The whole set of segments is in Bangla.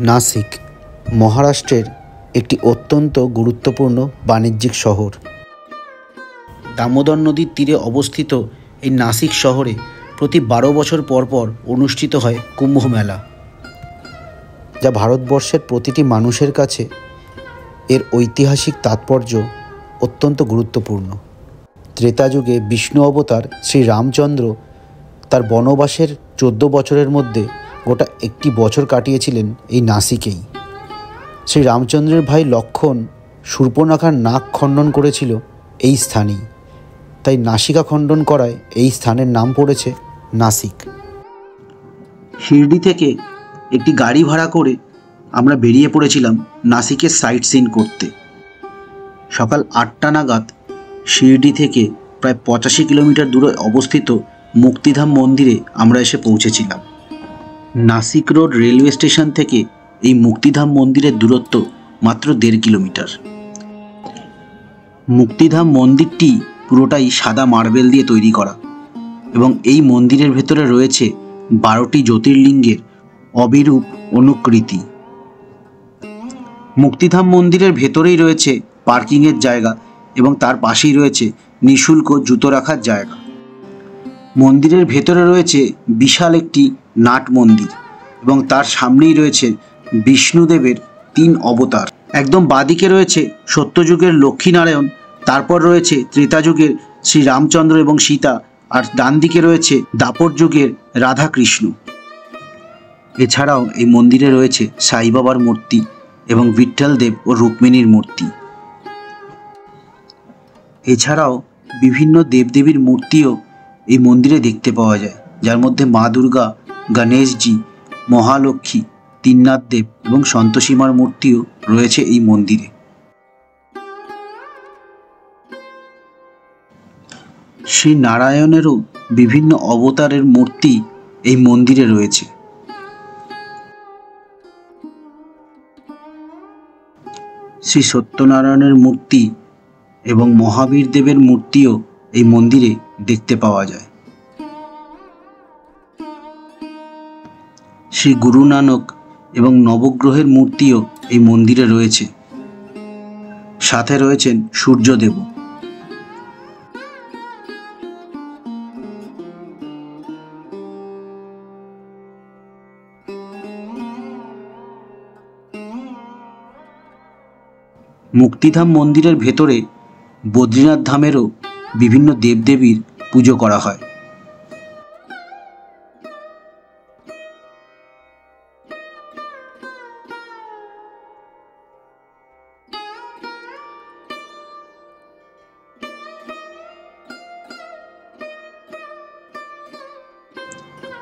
নাসিক মহারাষ্ট্রের একটি অত্যন্ত গুরুত্বপূর্ণ বাণিজ্যিক শহর। দামোদর নদীর তীরে অবস্থিত এই নাসিক শহরে প্রতি 12 বছর পর পর অনুষ্ঠিত হয় কুম্ভ মেলা, যা ভারতবর্ষের প্রতিটি মানুষের কাছে এর ঐতিহাসিক তাৎপর্য অত্যন্ত গুরুত্বপূর্ণ। ত্রেতা যুগে বিষ্ণু অবতার শ্রী রামচন্দ্র তার বনবাসের 14 বছরের মধ্যে গোটা একটি বছর কাটিয়েছিলেন এই নাসিকেই। শ্রী রামচন্দ্রের ভাই লক্ষ্মণ শূর্পণখার নাক খণ্ডন করেছিল এই স্থানেই, তাই নাসিকা খণ্ডন করায় এই স্থানের নাম পড়েছে নাসিক। শিরডি থেকে একটি গাড়ি ভাড়া করে আমরা বেরিয়ে পড়েছিলাম নাসিকের সাইট সিন করতে। সকাল 8টা নাগাদ শিরডি থেকে প্রায় 85 কিলোমিটার দূরে অবস্থিত মুক্তিধাম মন্দিরে আমরা এসে পৌঁছেছিলাম। নাসিক রোড রেলওয়ে স্টেশন থেকে এই মুক্তিধাম মন্দিরের দূরত্ব মাত্র 1.5 কিলোমিটার। মুক্তিধাম মন্দিরটি পুরোটাই সাদা মার্বেল দিয়ে তৈরি করা এবং এই মন্দিরের ভেতরে রয়েছে 12টি জ্যোতির্লিঙ্গের অবিরূপ অনুকৃতি। মুক্তিধাম মন্দিরের ভেতরেই রয়েছে পার্কিংয়ের জায়গা এবং তার পাশেই রয়েছে নিঃশুল্ক জুতো রাখার জায়গা। মন্দিরের ভেতরে রয়েছে বিশাল একটি নাট মন্দির এবং তার সামনেই রয়েছে বিষ্ণুদেবের 3 অবতার। একদম বাঁদিকে রয়েছে সত্যযুগের লক্ষ্মীনারায়ণ, তারপর রয়েছে ত্রেতা যুগের শ্রী রামচন্দ্র এবং সীতা, আর ডান দিকে রয়েছে দ্বাপর যুগের রাধাকৃষ্ণ। এছাড়াও এই মন্দিরে রয়েছে সাই বাবার মূর্তি এবং বিঠ্ঠল দেব ও রুক্মিণীর মূর্তি। এছাড়াও বিভিন্ন দেবদেবীর মূর্তিও এই মন্দিরে দেখতে পাওয়া যায়, যার মধ্যে মা দুর্গা, গণেশজি, মহালক্ষ্মী, তিননাথ দেব এবং সন্তোষীমার মূর্তিও রয়েছে এই মন্দিরে। শ্রী নারায়ণেরও বিভিন্ন অবতারের মূর্তি এই মন্দিরে রয়েছে। শ্রী সত্যনারায়ণের মূর্তি এবং মহাবীর দেবের মূর্তিও এই মন্দিরে দেখতে পাওয়া যায়। শ্রী গুরু নানক এবং নবগ্রহের মূর্তিও এই মন্দিরে রয়েছে। সাথে রয়েছেন সূর্যদেব। মুক্তিধাম মন্দিরের ভেতরে বদ্রীনাথ ধামেরও বিভিন্ন দেবদেবীর পুজো করা হয়।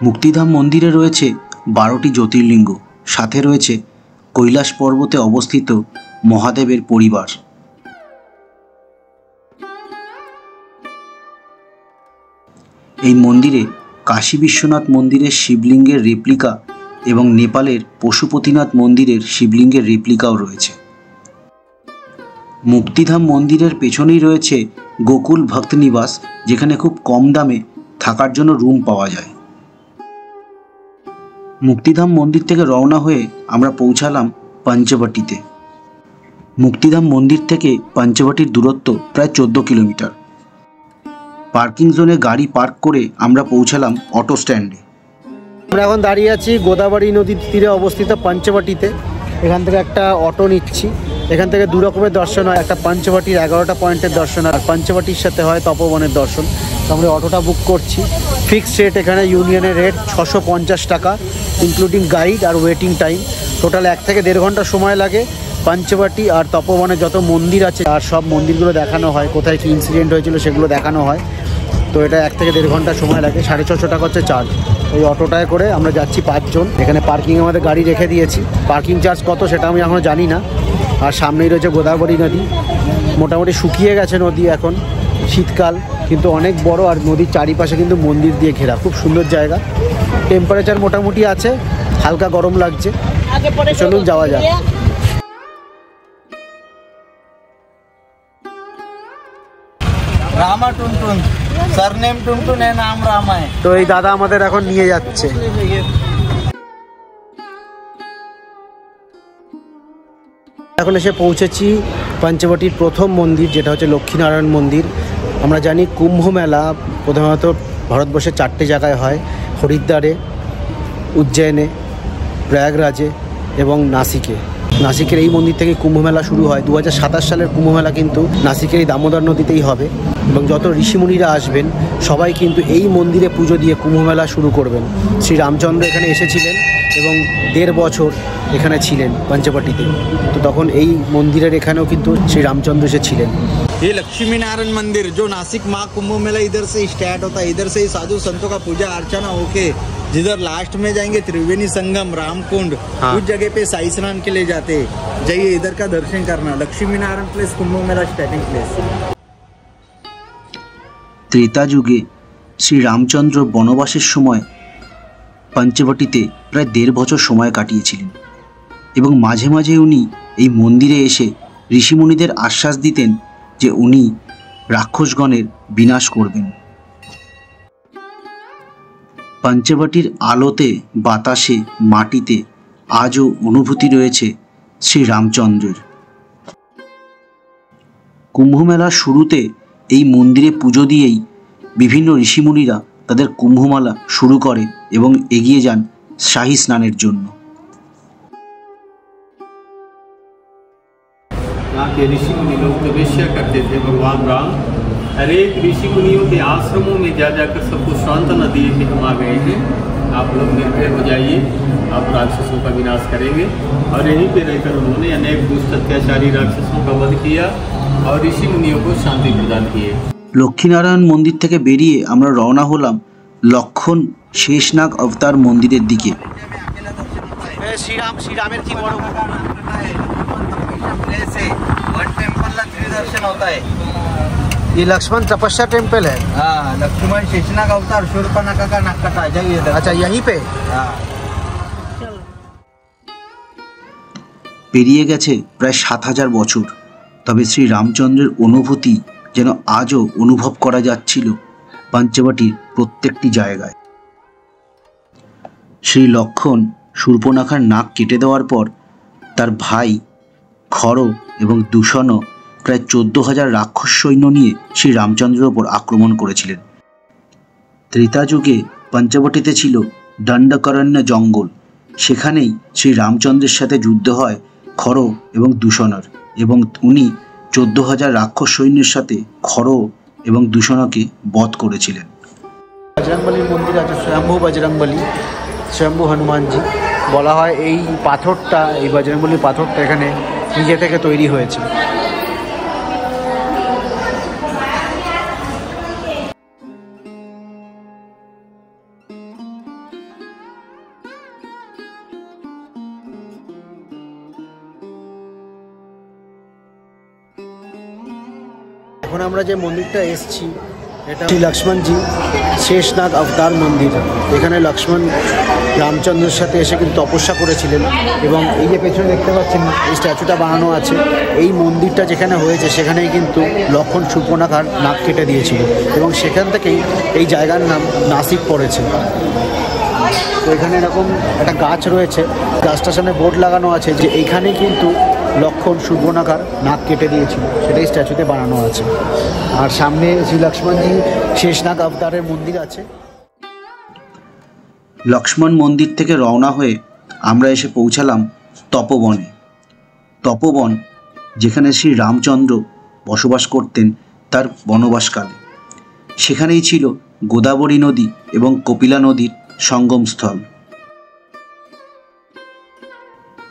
মুক্তিধাম মন্দিরে রয়েছে 12টি জ্যোতির্লিঙ্গ, সাথে রয়েছে কৈলাস পর্বতে অবস্থিত মহাদেবের পরিবার। এই মন্দিরে কাশী বিশ্বনাথ মন্দিরের শিবলিঙ্গের রেপ্লিকা এবং নেপালের পশুপতিনাথ মন্দিরের শিবলিঙ্গের রেপ্লিকাও রয়েছে। মুক্তিধাম মন্দিরের পেছনেই রয়েছে গোকুল ভক্ত নিবাস, যেখানে খুব কম দামে থাকার জন্য রুম পাওয়া যায়। মুক্তিধাম মন্দির থেকে রওনা হয়ে আমরা পৌঁছালাম পঞ্চবটিতে। মুক্তিধাম মন্দির থেকে পঞ্চবটির দূরত্ব প্রায় 14 কিলোমিটার। পার্কিং জোনে গাড়ি পার্ক করে আমরা পৌঁছালাম অটো স্ট্যান্ডে। আমরা এখন দাঁড়িয়ে আছি গোদাবরী নদীর তীরে অবস্থিত পঞ্চবটিতে। এখান থেকে একটা অটো নিচ্ছি। এখান থেকে 2 রকমের দর্শন হয়, একটা পঞ্চবটির 11টা পয়েন্টের দর্শন আর পঞ্চবটির সাথে হয় তপবনের দর্শন। তো আমরা অটোটা বুক করছি। ফিক্সড রেট এখানে ইউনিয়নের রেট 650 টাকা, ইনক্লুডিং গাইড আর ওয়েটিং টাইম। টোটাল 1 থেকে 1.5 ঘন্টা সময় লাগে। পঞ্চবটি আর তপবনে যত মন্দির আছে আর সব মন্দিরগুলো দেখানো হয়, কোথায় কী ইনসিডেন্ট হয়েছিল সেগুলো দেখানো হয়। তো এটা 1 থেকে 1.5 ঘন্টা সময় লাগে। 650 টাকা হচ্ছে চার্জ। এই অটোটায় করে আমরা যাচ্ছি 5 জন। এখানে পার্কিংয়ে আমাদের গাড়ি রেখে দিয়েছি। পার্কিং চার্জ কত সেটা আমি এখনও জানি না। আর সামনেই রয়েছে গোদাবরী নদী। মোটামুটি শুকিয়ে গেছে নদী এখন, শীতকাল, কিন্তু অনেক বড় আর নদীর চারিপাশে কিন্তু মন্দির দিয়ে ঘেরা। খুব সুন্দর জায়গা। টেম্পারেচার মোটামুটি আছে, হালকা গরম লাগছে। চলুন যাওয়া যাক। রামা টুনটুন, सरनेम टुनटुन है, नाम रामा है। তো এই দাদা আমাদের এখন নিয়ে যাচ্ছে। এখন এসে পৌঁছেছি পঞ্চবটির প্রথম মন্দির, যেটা হচ্ছে লক্ষ্মীনারায়ণ মন্দির। আমরা জানি কুম্ভ মেলা প্রধানত ভারতবর্ষের 4টে জায়গায় হয়, হরিদ্বারে, উজ্জয়নে, প্রয়াগরাজে এবং নাসিকে। নাসিকের এই মন্দির থেকে কুম্ভ মেলা শুরু হয়। 2027 সালের কুম্ভ মেলা কিন্তু নাসিকের এই দামোদর নদীতেই হবে এবং যত ঋষিমুনিরা আসবেন সবাই কিন্তু এই মন্দিরে পুজো দিয়ে কুম্ভ মেলা শুরু করবেন। শ্রী রামচন্দ্র এখানে এসেছিলেন এবং 1.5 বছর এখানে ছিলেন পঞ্চবটিতে। তো তখন এই মন্দিরের এখানেও কিন্তু শ্রী রামচন্দ্র এসেছিলেন। ये लक्ष्मी नारायण मंदिर जो नासिक माँ कुंभ मेला इधर से स्टार्ट होता है, इधर से ही साधु संतों का पूजा अर्चना होके जिधर लास्ट में जाएंगे त्रिवेणी संगम, रामकुंड, उस जगह पे साई स्नान के लिए जाते। जाइए इधर का दर्शन करना। Lakshmi Narayan place Kumbh Mela starting place. Treta যুগে শ্রী রামচন্দ্র বনবাসের সময় পঞ্চবটিতে প্রায় 1.5 বছর সময় কাটিয়েছিলেন এবং মাঝে মাঝে উনি এই মন্দিরে এসে ঋষিমুনিদের আশ্বাস দিতেন যে উনি রাক্ষসগণের বিনাশ করবেন। পঞ্চবটির আলোতে, বাতাসে, মাটিতে আজও অনুভূতি রয়েছে শ্রী রামচন্দ্রের। কুম্ভমেলার শুরুতে এই মন্দিরে পুজো দিয়েই বিভিন্ন ঋষিমুনিরা তাদের কুম্ভমেলা শুরু করে এবং এগিয়ে যান শাহী স্নানের জন্য। यहाँ के ऋषि मुनि लोग तपस्या करते थे। भगवान राम हर एक ऋषि मुनियों के आश्रमों में जा जाकर सबको सांत्वना दिए कि हम आ गए हैं, आप लोग निर्भय हो जाइए, आप राक्षसों का विनाश करेंगे। और यहीं पे रहकर उन्होंने अनेक दुष्ट अत्याचारी राक्षसों का वध किया और ऋषि मुनियों को शांति प्रदान किए। লক্ষ্মীনারায়ণ মন্দির থেকে বেরিয়ে আমরা রওনা হলাম লক্ষণ শেষনাগ অবতার মন্দিরের দিকে। শ্রীরামের কি বড় दर्शन होता है। ये लक्ष्मण तपस्या टेम्पल है। हाँ, लक्ष्मण शेषनाग अवतार शूर्पणखा का नक कटा। जाइए अच्छा, यहीं पे। हाँ, পেরিয়ে গেছে প্রায় 7000 বছর, তবে শ্রী রামচন্দ্রের অনুভূতি যেন আজও অনুভব করা যাচ্ছিল পঞ্চবটির প্রত্যেকটি জায়গায়। শ্রী লক্ষণ শূর্পণখার নাক কেটে দেওয়ার পর তার ভাই খর এবং দূষণও প্রায় 14,000 রাক্ষস সৈন্য নিয়ে শ্রী রামচন্দ্রের ওপর আক্রমণ করেছিলেন। ত্রেতা যুগে পঞ্চবটিতে ছিল দণ্ডকারণ্য জঙ্গল, সেখানেই শ্রী রামচন্দ্রের সাথে যুদ্ধ হয় খর এবং দূষণের এবং উনি 14,000 রাক্ষস সৈন্যের সাথে খর এবং দূষণকে বধ করেছিলেন। বজরংবলীর মন্দির আছে, স্বয়ম্ভু বজরংবলী, স্বয়ম্ভু হনুমানজি। বলা হয় এই পাথরটা, এই বজরংবলীর পাথরটা এখানে নিজে থেকে তৈরি হয়েছে। এখন আমরা যে মন্দিরটা এসেছি এটা শ্রী লক্ষ্মণজি শেষনাগ অবতার মন্দির। এখানে লক্ষ্মণ রামচন্দ্রের সাথে এসে কিন্তু তপস্যা করেছিলেন এবং এই যে পেছনে দেখতে পাচ্ছেন এই স্ট্যাচুটা বানানো আছে, এই মন্দিরটা যেখানে হয়েছে সেখানেই কিন্তু লক্ষণ শূর্পণখার নাক কেটে দিয়েছিল এবং সেখান থেকেই এই জায়গার নাম নাসিক পড়েছে। তো এখানে এরকম একটা গাছ রয়েছে, গাছটার সামনে বোর্ড লাগানো আছে যে এইখানেই কিন্তু লক্ষণ শূর্পণখার নাক কেটে দিয়েছিল, সেটাই স্ট্যাচুতে বানানো আছে। আর সামনে শ্রী লক্ষ্মণজি শেষনাগ অবতারের মন্দির আছে। লক্ষ্মণ মন্দির থেকে রওনা হয়ে আমরা এসে পৌঁছালাম তপবনে। তপবন যেখানে শ্রী রামচন্দ্র বসবাস করতেন তার বনবাসকালে, সেখানেই ছিল গোদাবরী নদী এবং কপিলা নদীর সঙ্গমস্থল।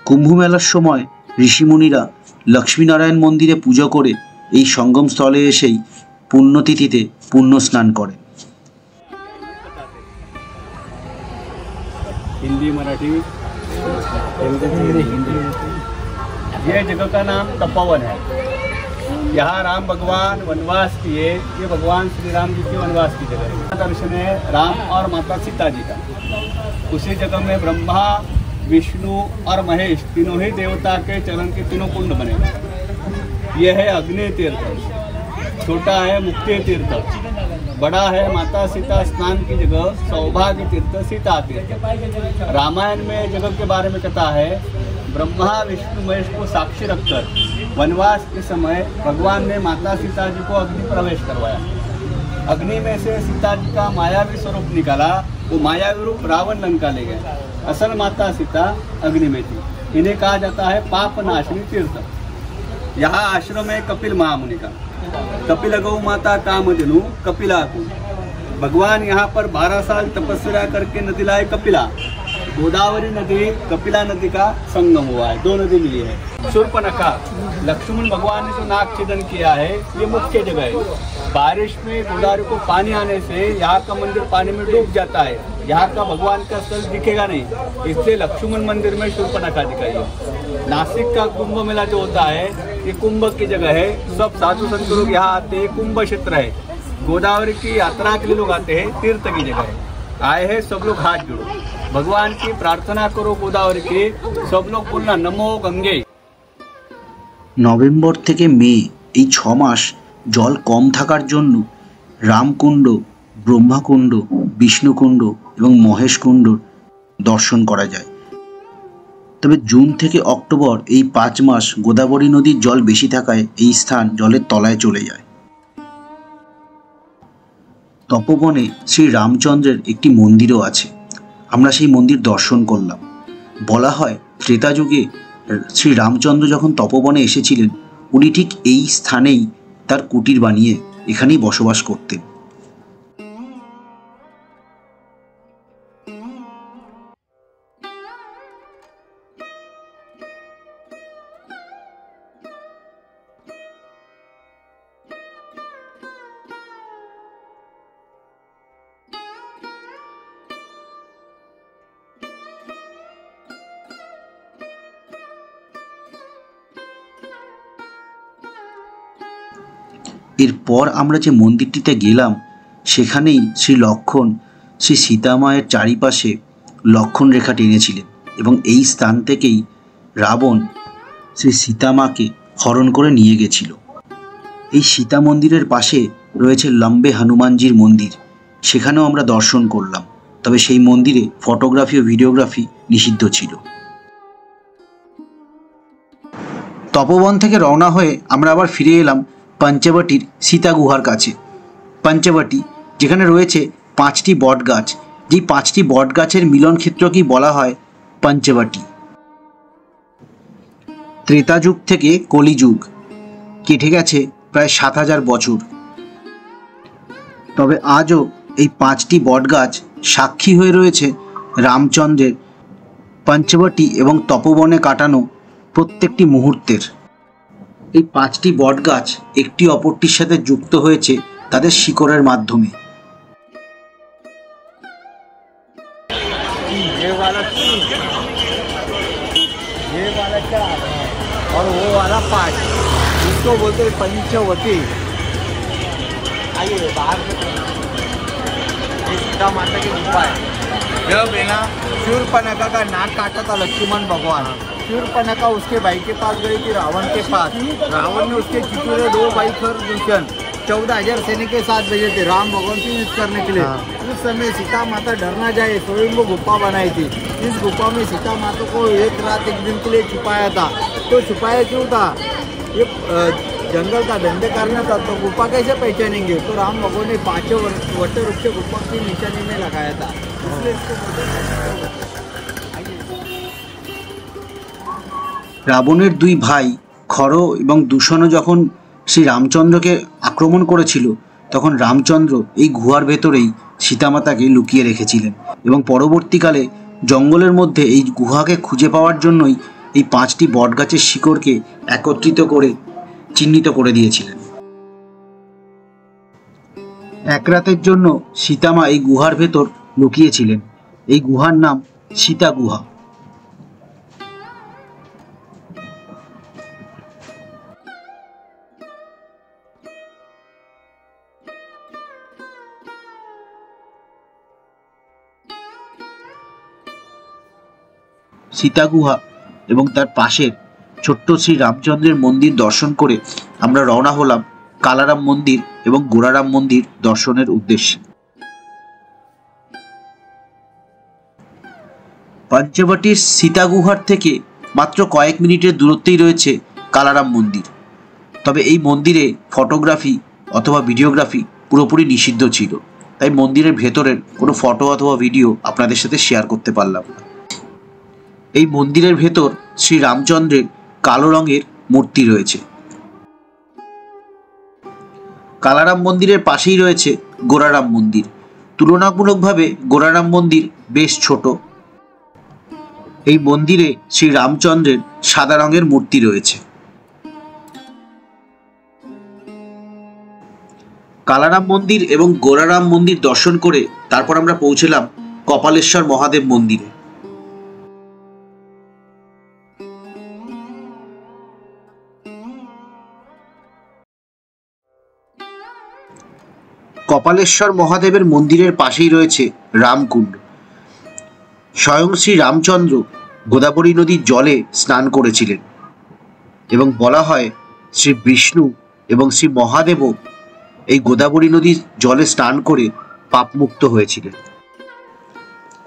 কুম্ভমেলার সময় ঋষিমুনিরা লক্ষ্মীনারায়ণ মন্দিরে পুজো করে এই সঙ্গমস্থলে এসেই পুণ্যতিথিতে পুণ্য স্নান করেন। हिंदी मराठी ये जगह का नाम तपोवन है। यहाँ राम भगवान वनवास किए, ये भगवान श्री राम जी के वनवास की जगह है। दर्शन है राम और माता सीता जी का। उसी जगह में ब्रह्मा, विष्णु और महेश तीनों ही देवता के चरण के तीनों कुंड बने। यह है अग्नि तीर्थ, छोटा है मुक्ति तीर्थ, बड़ा है माता सीता स्नान की जगह सौभाग्य तीर्थ सीता तीर्थ। रामायण में जगह के बारे में कथा है ब्रह्मा विष्णु महेश को साक्षी रखकर वनवास के समय भगवान ने माता सीता जी को अग्नि प्रवेश करवाया। अग्नि में से सीता जी का मायावी स्वरूप निकाला। वो मायावी रूप रावण लंका ले गया। असल माता सीता अग्नि में थी। इन्हें कहा जाता है पाप नाशनी तीर्थ। यहाँ आश्रम है कपिल महामुनि का। कपिल गौ माता कामधेनु कपिला को भगवान यहाँ पर 12 साल तपस्या करके नदी लाए कपिला। गोदावरी नदी कपिला नदी का संगम हुआ है, दो नदी मिली है। शूर्पणखा लक्ष्मण भगवान ने जो नाग छेदन किया है, ये मुख्य जगह है। बारिश में गोदावरी को पानी आने से यहाँ का मंदिर पानी में डूब जाता है। यहाँ का भगवान का स्थल दिखेगा नहीं, इसलिए लक्ष्मण मंदिर में शूर्पणखा दिखाई है। नासिक का कुंभ मेला जो होता है, ये कुंभ की जगह है। सब साधु संत लोग यहाँ आते हैं। कुंभ क्षेत्र है, गोदावरी की यात्रा के लिए लोग आते हैं। तीर्थ की जगह है। आए हैं सब लोग हाथ जोड़ो, भगवान की प्रार्थना करो गोदावरी की। सब लोग बोलना नमो गंगे। নভেম্বর থেকে মে এই 6 মাস জল কম থাকার জন্য রামকুণ্ড, ব্রহ্মাকুণ্ড, বিষ্ণুকুণ্ড এবং মহেশকুণ্ড দর্শন করা যায়। তবে জুন থেকে অক্টোবর এই 5 মাস গোদাবরী নদীর জল বেশি থাকায় এই স্থান জলের তলায় চলে যায়। তপবনে শ্রী রামচন্দ্রের একটি মন্দিরও আছে। আমরা সেই মন্দির দর্শন করলাম। বলা হয় ত্রেতা যুগে শ্রী রামচন্দ্র যখন তপবনে এসেছিলেন, উনি ঠিক এই স্থানেই তার কুটির বানিয়ে এখানেই বসবাস করতেন। এরপর আমরা যে মন্দিরটিতে গেলাম, সেখানেই শ্রী লক্ষ্মণ শ্রী সীতামায়ের চারিপাশে লক্ষ্মণ রেখা টেনেছিলেন এবং এই স্থান থেকেই রাবণ শ্রী সীতামাকে হরণ করে নিয়ে গেছিল। এই সীতা মন্দিরের পাশে রয়েছে লম্বে হনুমানজির মন্দির, সেখানেও আমরা দর্শন করলাম। তবে সেই মন্দিরে ফটোগ্রাফি ও ভিডিওগ্রাফি নিষিদ্ধ ছিল। তপবন থেকে রওনা হয়ে আমরা আবার ফিরে এলাম পঞ্চবটির সীতা গুহার কাছে। পঞ্চবটি যেখানে রয়েছে 5টি বট গাছ, যেই 5টি বট গাছের মিলন ক্ষেত্রকেই বলা হয় পঞ্চবটি। ত্রেতা যুগ থেকে কলিযুগ কেটে গেছে প্রায় 7000 বছর। তবে আজও এই 5টি বট গাছ সাক্ষী হয়ে রয়েছে রামচন্দ্রের পঞ্চবটি এবং তপবনে কাটানো প্রত্যেকটি মুহূর্তের। এই 5টি বট গাছ একটি অপরটির সাথে যুক্ত হয়েছে তাদের শিকড়ের মাধ্যমে। और वो वाला पार्ट जिसको बोलते हैं पंचवटी। आइए बाहर से सीता माता की गुफा है। जब है ना शूर्पणखा का नाक काटा था लक्ष्मण भगवान, शूर्पणखा उसके भाई के पास गई थी रावण के पास। रावण ने उसके चिचुरे 2 भाई खर दूषण 14,000 सैनिक के साथ भेजे थे राम भगवान से युद्ध करने के लिए। उस समय सीता माता डर ना जाए तो वो गुफा बनाई थी। इस गुफा में सीता माता को एक रात एक दिन के लिए छुपाया था। तो छुपाया क्यों था? ये जंगल का धंधे करना था, तो गुफा कैसे पहचानेंगे? तो राम भगवान ने 5 वट वृक्ष गुफा की निशानी में लगाया था, इसलिए इसको রাবণের 2 ভাই খর এবং দূষণ যখন শ্রী রামচন্দ্রকে আক্রমণ করেছিল, তখন রামচন্দ্র এই গুহার ভেতরেই সীতামাতাকে লুকিয়ে রেখেছিলেন এবং পরবর্তীকালে জঙ্গলের মধ্যে এই গুহাকে খুঁজে পাওয়ার জন্যই এই 5টি বটগাছের শিকড়কে একত্রিত করে চিহ্নিত করে দিয়েছিলেন। এক রাতের জন্য সীতামা এই গুহার ভেতর লুকিয়েছিলেন। এই গুহার নাম সীতা গুহা। সীতা গুহা এবং তার পাশের ছোট্ট শ্রী রামচন্দ্রের মন্দির দর্শন করে আমরা রওনা হলাম কালারাম মন্দির এবং গোরারাম মন্দির দর্শনের উদ্দেশ্যে। পঞ্চবটির সীতা গুহার থেকে মাত্র কয়েক মিনিটের দূরত্বেই রয়েছে কালারাম মন্দির। তবে এই মন্দিরে ফটোগ্রাফি অথবা ভিডিওগ্রাফি পুরোপুরি নিষিদ্ধ ছিল, তাই মন্দিরের ভেতরের কোনো ফটো অথবা ভিডিও আপনাদের সাথে শেয়ার করতে পারলাম না। এই মন্দিরের ভেতর শ্রী রামচন্দ্রের কালো রঙের মূর্তি রয়েছে। কালারাম মন্দিরের পাশেই রয়েছে গোরারাম মন্দির। তুলনামূলকভাবে গোরারাম মন্দির বেশ ছোট। এই মন্দিরে শ্রী রামচন্দ্রের সাদা রঙের মূর্তি রয়েছে। কালারাম মন্দির এবং গোরারাম মন্দির দর্শন করে তারপর আমরা পৌঁছলাম কপালেশ্বর মহাদেব মন্দিরে। কপালেশ্বর মহাদেবের মন্দিরের পাশেই রয়েছে রামকুণ্ড। স্বয়ং শ্রী রামচন্দ্র গোদাবরী নদীর জলে স্নান করেছিলেন এবং বলা হয় শ্রী বিষ্ণু এবং শ্রী মহাদেবও এই গোদাবরী নদীর জলে স্নান করে পাপমুক্ত হয়েছিলেন।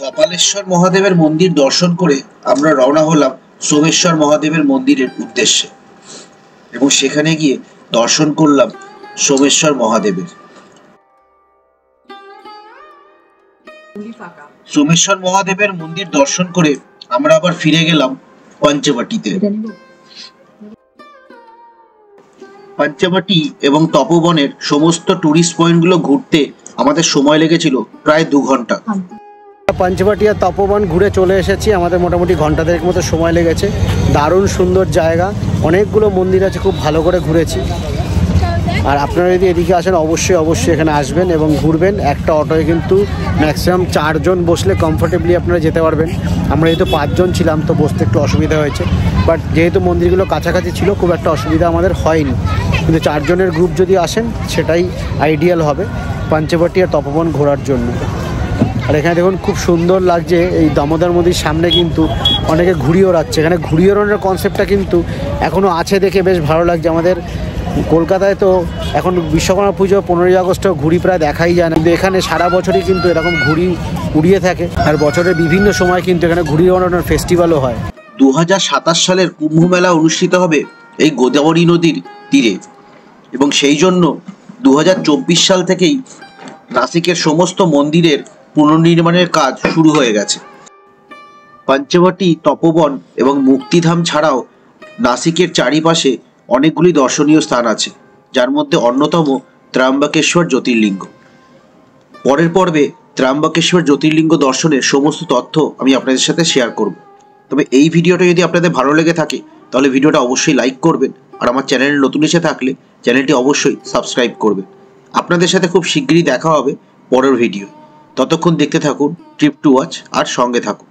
কপালেশ্বর মহাদেবের মন্দির দর্শন করে আমরা রওনা হলাম সোমেশ্বর মহাদেবের মন্দিরের উদ্দেশ্যে এবং সেখানে গিয়ে দর্শন করলাম সোমেশ্বর মহাদেবের। সোমেশ্বর মহাদেবের মন্দির দর্শন করে আমরা আবার ফিরে গেলাম পঞ্চবটিতে। পঞ্চবটি এবং তপবনের সমস্ত টুরিস্ট পয়েন্টগুলো ঘুরতে আমাদের সময় লেগেছিল প্রায় 2 ঘন্টা। পঞ্চবটি আর তপবন ঘুরে চলে এসেছি, আমাদের মোটামুটি ঘন্টা দেড়েক মতো সময় লেগেছে। দারুণ সুন্দর জায়গা, অনেকগুলো মন্দির আছে, খুব ভালো করে ঘুরেছি। আর আপনারা যদি এদিকে আসেন অবশ্যই এখানে আসবেন এবং ঘুরবেন। একটা অটোয় কিন্তু ম্যাক্সিমাম 4 জন বসলে কমফোর্টেবলি আপনারা যেতে পারবেন। আমরা যেহেতু 5 জন ছিলাম তো বসতে একটু অসুবিধা হয়েছে, বাট যেহেতু মন্দিরগুলো কাছাকাছি ছিল খুব একটা অসুবিধা আমাদের হয়নি। কিন্তু 4 জনের গ্রুপ যদি আসেন সেটাই আইডিয়াল হবে পঞ্চবটি আর তপবন ঘোরার জন্য। আর এখানে দেখুন খুব সুন্দর লাগছে, এই দামোদর নদীর সামনে কিন্তু অনেকে ঘুড়ি ওড়াচ্ছে। এখানে ঘুড়ি ওড়ানোর কনসেপ্টটা কিন্তু এখনও আছে দেখে বেশ ভালো লাগছে। আমাদের কলকাতায় তো এখন বিশ্বকর্মা পুজো 15ই আগস্টেও ঘুড়ি প্রায় দেখাই যায় না, কিন্তু এখানে সারা বছরই কিন্তু এরকম ঘুড়ি উড়িয়ে থাকে। আর বছরের বিভিন্ন সময় কিন্তু এখানে ঘুড়ি ওড়ানোর ফেস্টিভ্যালও হয়। 2027 সালের কুম্ভ মেলা অনুষ্ঠিত হবে এই গোদাবরী নদীর তীরে এবং সেই জন্য 2024 সাল থেকেই নাসিকের সমস্ত মন্দিরের পুনর্নির্মাণের কাজ শুরু হয়ে গেছে। পঞ্চবটি, তপবন এবং মুক্তিধাম ছাড়াও নাসিকের চারিপাশে অনেকগুলি দর্শনীয় স্থান আছে, যার মধ্যে অন্যতম ত্র্যম্বকেশ্বর জ্যোতির্লিঙ্গ। পরের পর্বে ত্র্যম্বকেশ্বর জ্যোতির্লিঙ্গ দর্শনের সমস্ত তথ্য আমি আপনাদের সাথে শেয়ার করব। তবে এই ভিডিওটা যদি আপনাদের ভালো লেগে থাকে তাহলে ভিডিওটা অবশ্যই লাইক করবেন, আর আমার চ্যানেলে নতুন এসে থাকলে চ্যানেলটি অবশ্যই সাবস্ক্রাইব করবেন। আপনাদের সাথে খুব শীঘ্রই দেখা হবে পরের ভিডিও। ততক্ষণ দেখতে থাকুন ট্রিপ টু ওয়াচ আর সঙ্গে থাকুন।